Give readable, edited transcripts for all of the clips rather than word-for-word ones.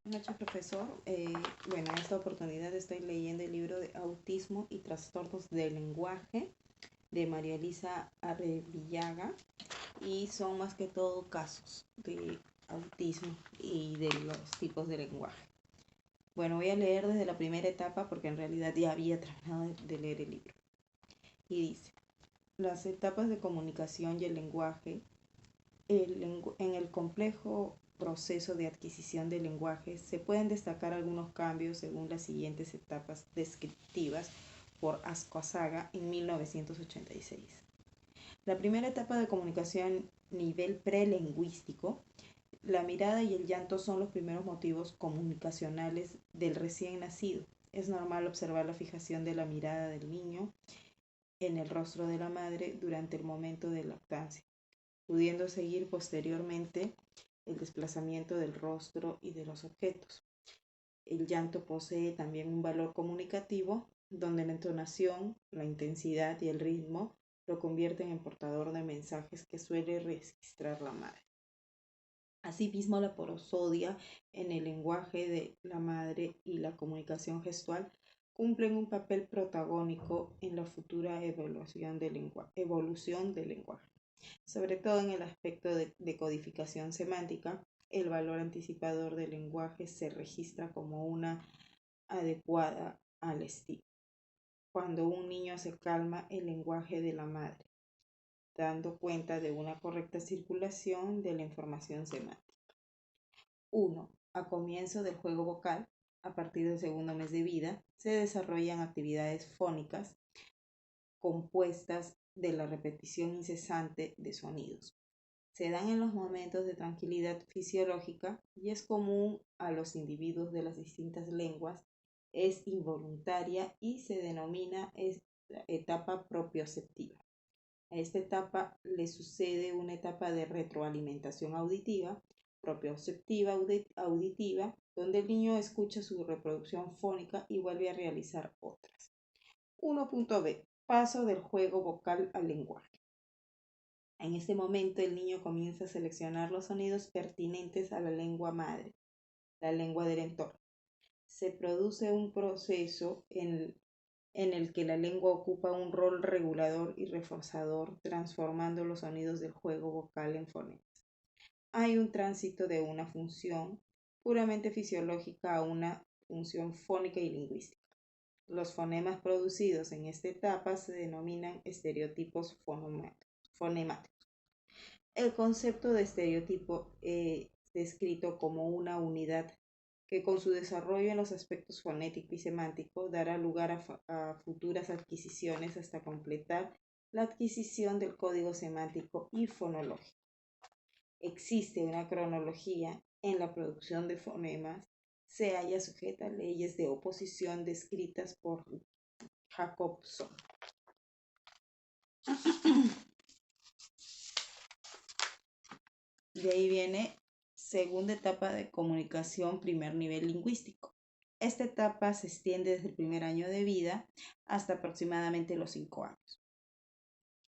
Buenas noches, profesor. Bueno, en esta oportunidad estoy leyendo el libro de Autismo y Trastornos del Lenguaje de María Elisa Arrevillaga, y son más que todo casos de autismo y de los tipos de lenguaje. Bueno, voy a leer desde la primera etapa porque en realidad ya había terminado de leer el libro. Y dice: las etapas de comunicación y el lenguaje. En el complejo proceso de adquisición del lenguaje se pueden destacar algunos cambios según las siguientes etapas descriptivas por Askosaga en 1986. La primera etapa de comunicación nivel prelingüístico. La mirada y el llanto son los primeros motivos comunicacionales del recién nacido. Es normal observar la fijación de la mirada del niño en el rostro de la madre durante el momento de lactancia, pudiendo seguir posteriormente el desplazamiento del rostro y de los objetos. El llanto posee también un valor comunicativo, donde la entonación, la intensidad y el ritmo lo convierten en portador de mensajes que suele registrar la madre. Asimismo, la prosodia en el lenguaje de la madre y la comunicación gestual cumplen un papel protagónico en la futura evolución del lenguaje. Sobre todo en el aspecto de codificación semántica, el valor anticipador del lenguaje se registra como una adecuada al estilo. Cuando un niño se calma el lenguaje de la madre, dando cuenta de una correcta circulación de la información semántica. 1. A comienzo del juego vocal, a partir del segundo mes de vida, se desarrollan actividades fónicas compuestas de la repetición incesante de sonidos. Se dan en los momentos de tranquilidad fisiológica y es común a los individuos de las distintas lenguas. Es involuntaria y se denomina etapa propioceptiva. A esta etapa le sucede una etapa de retroalimentación auditiva, propioceptiva auditiva, donde el niño escucha su reproducción fónica y vuelve a realizar otras. 1.b. Paso del juego vocal al lenguaje. En este momento el niño comienza a seleccionar los sonidos pertinentes a la lengua madre, la lengua del entorno. Se produce un proceso en el que la lengua ocupa un rol regulador y reforzador, transformando los sonidos del juego vocal en fonemas. Hay un tránsito de una función puramente fisiológica a una función fónica y lingüística. Los fonemas producidos en esta etapa se denominan estereotipos fonemáticos. El concepto de estereotipo es descrito como una unidad que con su desarrollo en los aspectos fonético y semántico dará lugar a futuras adquisiciones hasta completar la adquisición del código semántico y fonológico. Existe una cronología en la producción de fonemas, se halla sujeta a leyes de oposición descritas por Jacobson. De ahí viene segunda etapa de comunicación, primer nivel lingüístico. Esta etapa se extiende desde el primer año de vida hasta aproximadamente los 5 años.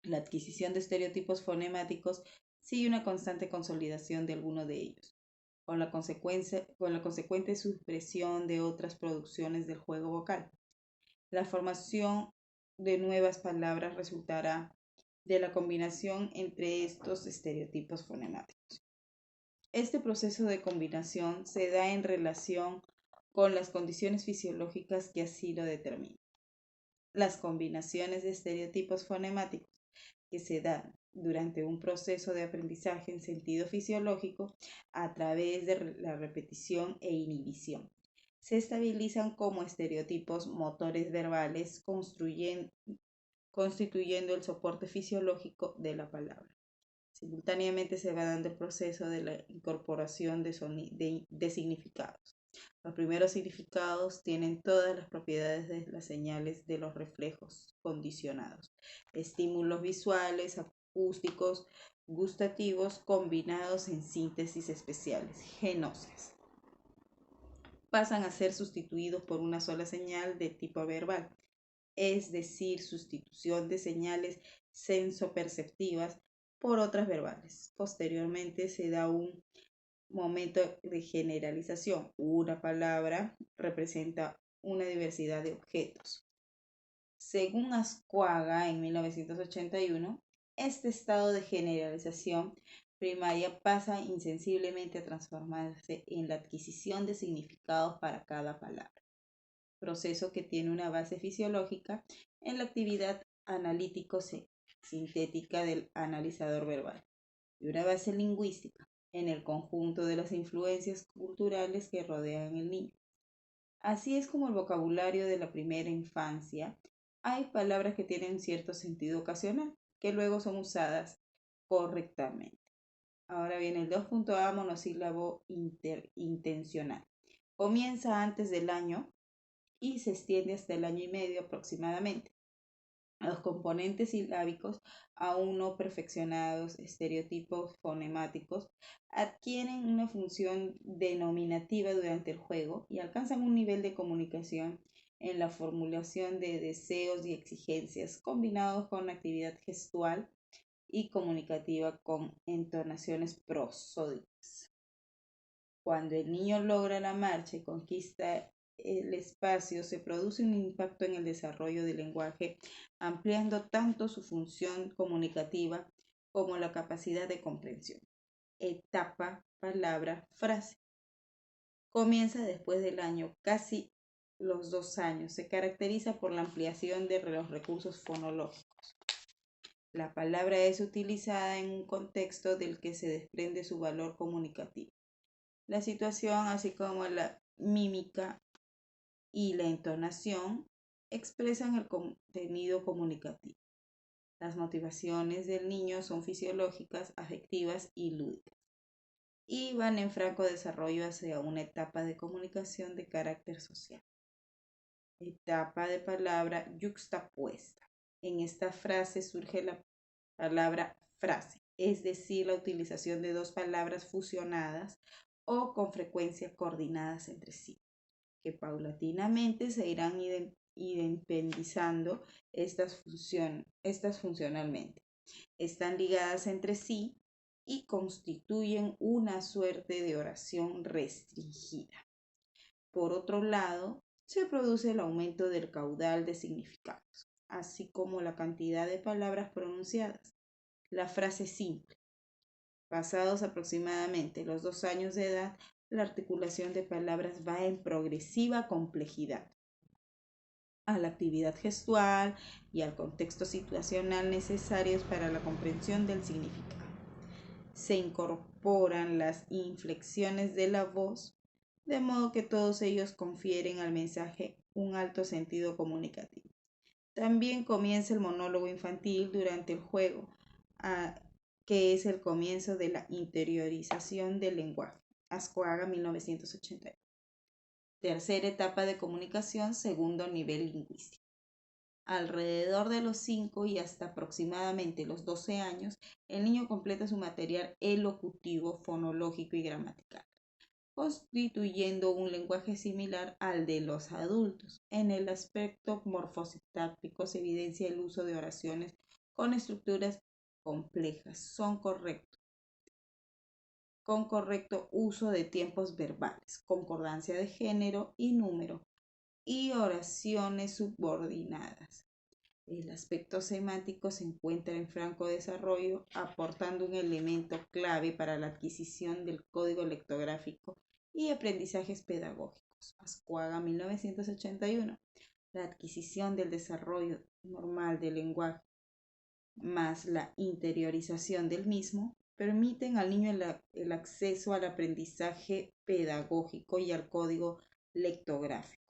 La adquisición de estereotipos fonemáticos sigue una constante consolidación de alguno de ellos, con la consecuente supresión de otras producciones del juego vocal. La formación de nuevas palabras resultará de la combinación entre estos estereotipos fonemáticos. Este proceso de combinación se da en relación con las condiciones fisiológicas que así lo determinan. Las combinaciones de estereotipos fonemáticos que se dan durante un proceso de aprendizaje en sentido fisiológico a través de la repetición e inhibición se estabilizan como estereotipos motores verbales, constituyendo el soporte fisiológico de la palabra. Simultáneamente se va dando el proceso de la incorporación de significados. Los primeros significados tienen todas las propiedades de las señales de los reflejos condicionados, estímulos visuales, acústicos, gustativos, combinados en síntesis especiales, genoses. Pasan a ser sustituidos por una sola señal de tipo verbal, es decir, sustitución de señales sensoperceptivas por otras verbales. Posteriormente se da un momento de generalización. Una palabra representa una diversidad de objetos. Según Ascuaga, en 1981, este estado de generalización primaria pasa insensiblemente a transformarse en la adquisición de significados para cada palabra, proceso que tiene una base fisiológica en la actividad analítico-sintética del analizador verbal y una base lingüística en el conjunto de las influencias culturales que rodean al niño. Así es como el vocabulario de la primera infancia. Hay palabras que tienen cierto sentido ocasional, que luego son usadas correctamente. Ahora viene el 2.a monosílabo intencional. Comienza antes del año y se extiende hasta el año y medio aproximadamente. Los componentes silábicos aún no perfeccionados, estereotipos fonemáticos, adquieren una función denominativa durante el juego y alcanzan un nivel de comunicación en la formulación de deseos y exigencias, combinados con actividad gestual y comunicativa con entonaciones prosódicas. Cuando el niño logra la marcha y conquista el espacio, se produce un impacto en el desarrollo del lenguaje, ampliando tanto su función comunicativa como la capacidad de comprensión. Etapa, palabra, frase. Comienza después del año, casi los 2 años. Se caracteriza por la ampliación de los recursos fonológicos. La palabra es utilizada en un contexto del que se desprende su valor comunicativo. La situación, así como la mímica y la entonación, expresan el contenido comunicativo. Las motivaciones del niño son fisiológicas, afectivas y lúdicas, y van en franco desarrollo hacia una etapa de comunicación de carácter social. Etapa de palabra yuxtapuesta. En esta frase surge la palabra frase, es decir, la utilización de dos palabras fusionadas o con frecuencia coordinadas entre sí, que paulatinamente se irán independizando estas funcionalmente. Están ligadas entre sí y constituyen una suerte de oración restringida. Por otro lado, se produce el aumento del caudal de significados, así como la cantidad de palabras pronunciadas. La frase simple. Pasados aproximadamente los 2 años de edad, la articulación de palabras va en progresiva complejidad. A la actividad gestual y al contexto situacional necesarios para la comprensión del significado. Se incorporan las inflexiones de la voz, de modo que todos ellos confieren al mensaje un alto sentido comunicativo. También comienza el monólogo infantil durante el juego, que es el comienzo de la interiorización del lenguaje. Ascuaga, 1980. Tercera etapa de comunicación, segundo nivel lingüístico. Alrededor de los 5 y hasta aproximadamente los 12 años, el niño completa su material elocutivo, fonológico y gramatical, constituyendo un lenguaje similar al de los adultos. En el aspecto morfosintáctico se evidencia el uso de oraciones con estructuras complejas, con correcto uso de tiempos verbales, concordancia de género y número, y oraciones subordinadas. El aspecto semántico se encuentra en franco desarrollo, aportando un elemento clave para la adquisición del código lectográfico y aprendizajes pedagógicos. Ascuaga, 1981. La adquisición del desarrollo normal del lenguaje más la interiorización del mismo permiten al niño el acceso al aprendizaje pedagógico y al código lectográfico.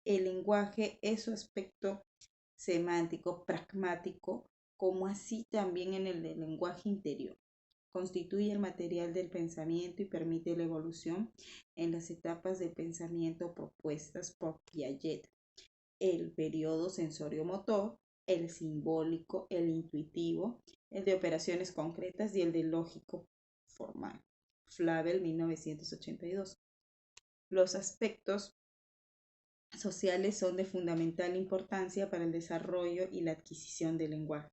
El lenguaje es su aspecto semántico, pragmático, como así también en el del lenguaje interior. Constituye el material del pensamiento y permite la evolución en las etapas de pensamiento propuestas por Piaget. El periodo sensorio-motor, el simbólico, el intuitivo, el de operaciones concretas y el de lógico formal. Flavel, 1982. Los aspectos sociales son de fundamental importancia para el desarrollo y la adquisición del lenguaje.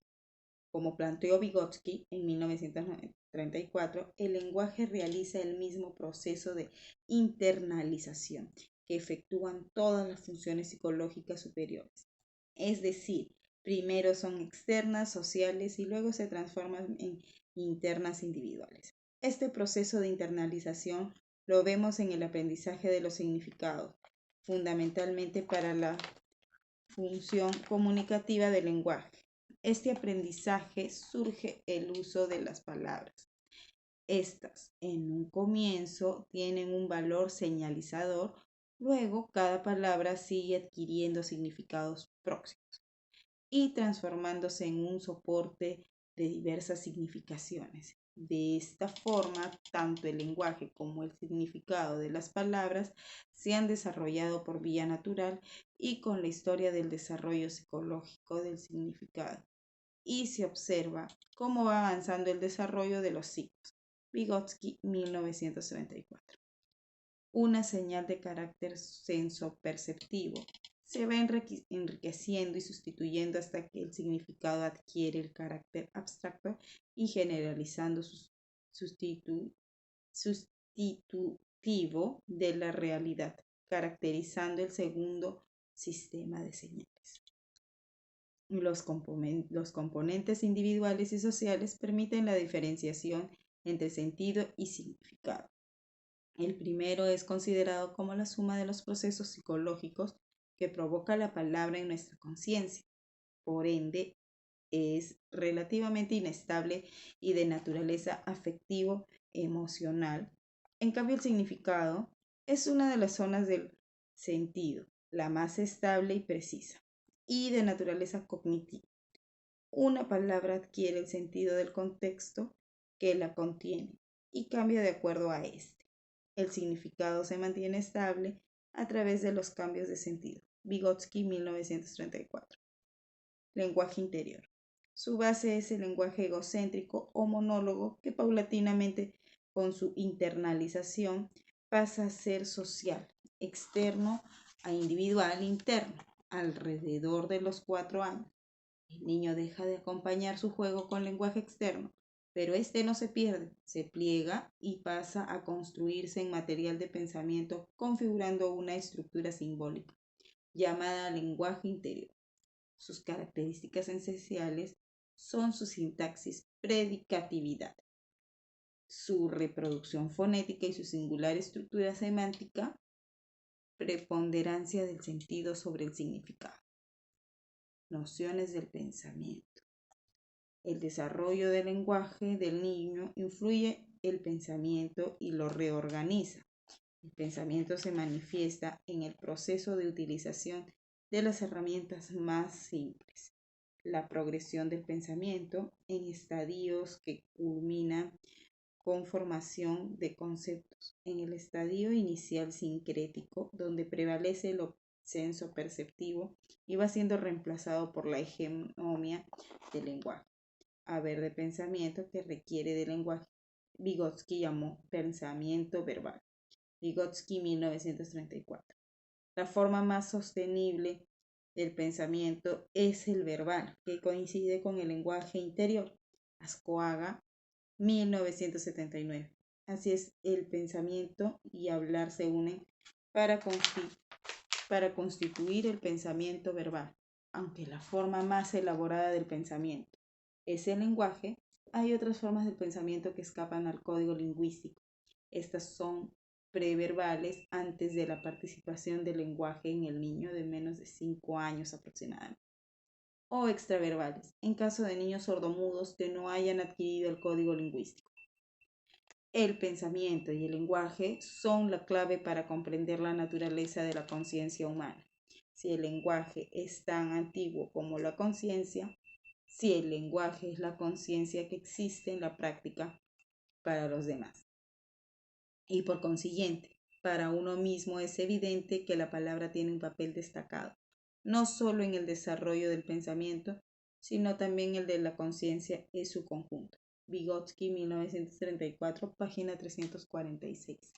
Como planteó Vygotsky en 1934, el lenguaje realiza el mismo proceso de internalización que efectúan todas las funciones psicológicas superiores. Es decir, primero son externas, sociales y luego se transforman en internas individuales. Este proceso de internalización lo vemos en el aprendizaje de los significados, fundamentalmente para la función comunicativa del lenguaje. Este aprendizaje surge el uso de las palabras. Estas, en un comienzo, tienen un valor señalizador, luego cada palabra sigue adquiriendo significados próximos y transformándose en un soporte de diversas significaciones. De esta forma, tanto el lenguaje como el significado de las palabras se han desarrollado por vía natural y con la historia del desarrollo psicológico del significado. Y se observa cómo va avanzando el desarrollo de los signos. Vygotsky, 1974. Una señal de carácter sensoperceptivo se va enriqueciendo y sustituyendo hasta que el significado adquiere el carácter abstracto y generalizando sustitutivo de la realidad, caracterizando el segundo sistema de señales. Los componentes individuales y sociales permiten la diferenciación entre sentido y significado. El primero es considerado como la suma de los procesos psicológicos que provoca la palabra en nuestra conciencia. Por ende, es relativamente inestable y de naturaleza afectivo-emocional. En cambio, el significado es una de las zonas del sentido, la más estable y precisa, y de naturaleza cognitiva. Una palabra adquiere el sentido del contexto que la contiene y cambia de acuerdo a este. El significado se mantiene estable a través de los cambios de sentido. Vygotsky, 1934. Lenguaje interior. Su base es el lenguaje egocéntrico o monólogo que paulatinamente, con su internalización, pasa a ser social, externo a individual, interno, alrededor de los 4 años. El niño deja de acompañar su juego con lenguaje externo, pero este no se pierde, se pliega y pasa a construirse en material de pensamiento configurando una estructura simbólica llamada lenguaje interior. Sus características esenciales son su sintaxis predicatividad, su reproducción fonética y su singular estructura semántica, preponderancia del sentido sobre el significado. Nociones del pensamiento. El desarrollo del lenguaje del niño influye el pensamiento y lo reorganiza. El pensamiento se manifiesta en el proceso de utilización de las herramientas más simples. La progresión del pensamiento en estadios que culminan con formación de conceptos. En el estadio inicial sincrético, donde prevalece el senso perceptivo y va siendo reemplazado por la hegemonía del lenguaje. Haber de pensamiento que requiere de lenguaje. Vygotsky llamó pensamiento verbal. Vygotsky, 1934. La forma más sostenible del pensamiento es el verbal, que coincide con el lenguaje interior. Ascoaga, 1979. Así es, el pensamiento y hablar se unen para constituir el pensamiento verbal. Aunque la forma más elaborada del pensamiento es el lenguaje, hay otras formas del pensamiento que escapan al código lingüístico. Estas son preverbales antes de la participación del lenguaje en el niño de menos de 5 años aproximadamente, o extraverbales, en caso de niños sordomudos que no hayan adquirido el código lingüístico. El pensamiento y el lenguaje son la clave para comprender la naturaleza de la conciencia humana. Si el lenguaje es tan antiguo como la conciencia, si el lenguaje es la conciencia que existe en la práctica para los demás. Y por consiguiente, para uno mismo es evidente que la palabra tiene un papel destacado, no solo en el desarrollo del pensamiento, sino también el de la conciencia en su conjunto. Vygotsky, 1934, página 346.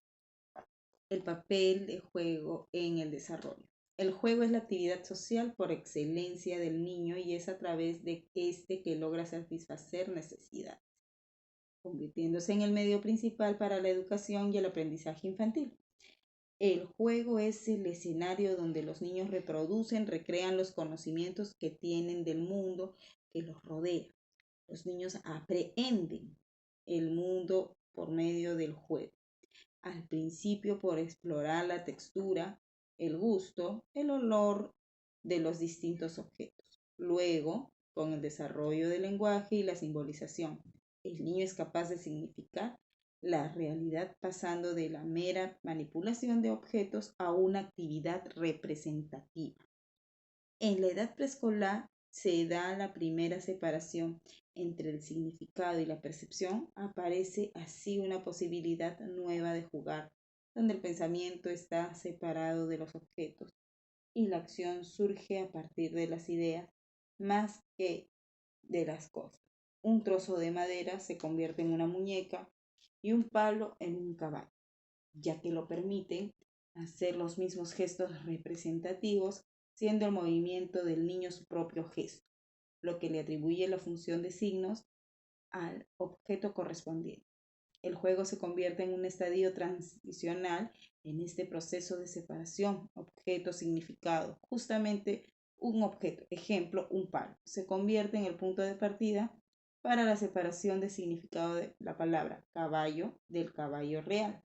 El papel de juego en el desarrollo. El juego es la actividad social por excelencia del niño y es a través de este que logra satisfacer necesidades, convirtiéndose en el medio principal para la educación y el aprendizaje infantil. El juego es el escenario donde los niños reproducen, recrean los conocimientos que tienen del mundo que los rodea. Los niños aprenden el mundo por medio del juego. Al principio por explorar la textura, el gusto, el olor de los distintos objetos. Luego, con el desarrollo del lenguaje y la simbolización, el niño es capaz de significar la realidad pasando de la mera manipulación de objetos a una actividad representativa. En la edad preescolar se da la primera separación entre el significado y la percepción. Aparece así una posibilidad nueva de jugar, donde el pensamiento está separado de los objetos y la acción surge a partir de las ideas más que de las cosas. Un trozo de madera se convierte en una muñeca y un palo en un caballo, ya que lo permiten hacer los mismos gestos representativos, siendo el movimiento del niño su propio gesto, lo que le atribuye la función de signos al objeto correspondiente. El juego se convierte en un estadio transicional en este proceso de separación, objeto-significado. Justamente un objeto, ejemplo, un palo, se convierte en el punto de partida para la separación de significado de la palabra caballo del caballo real.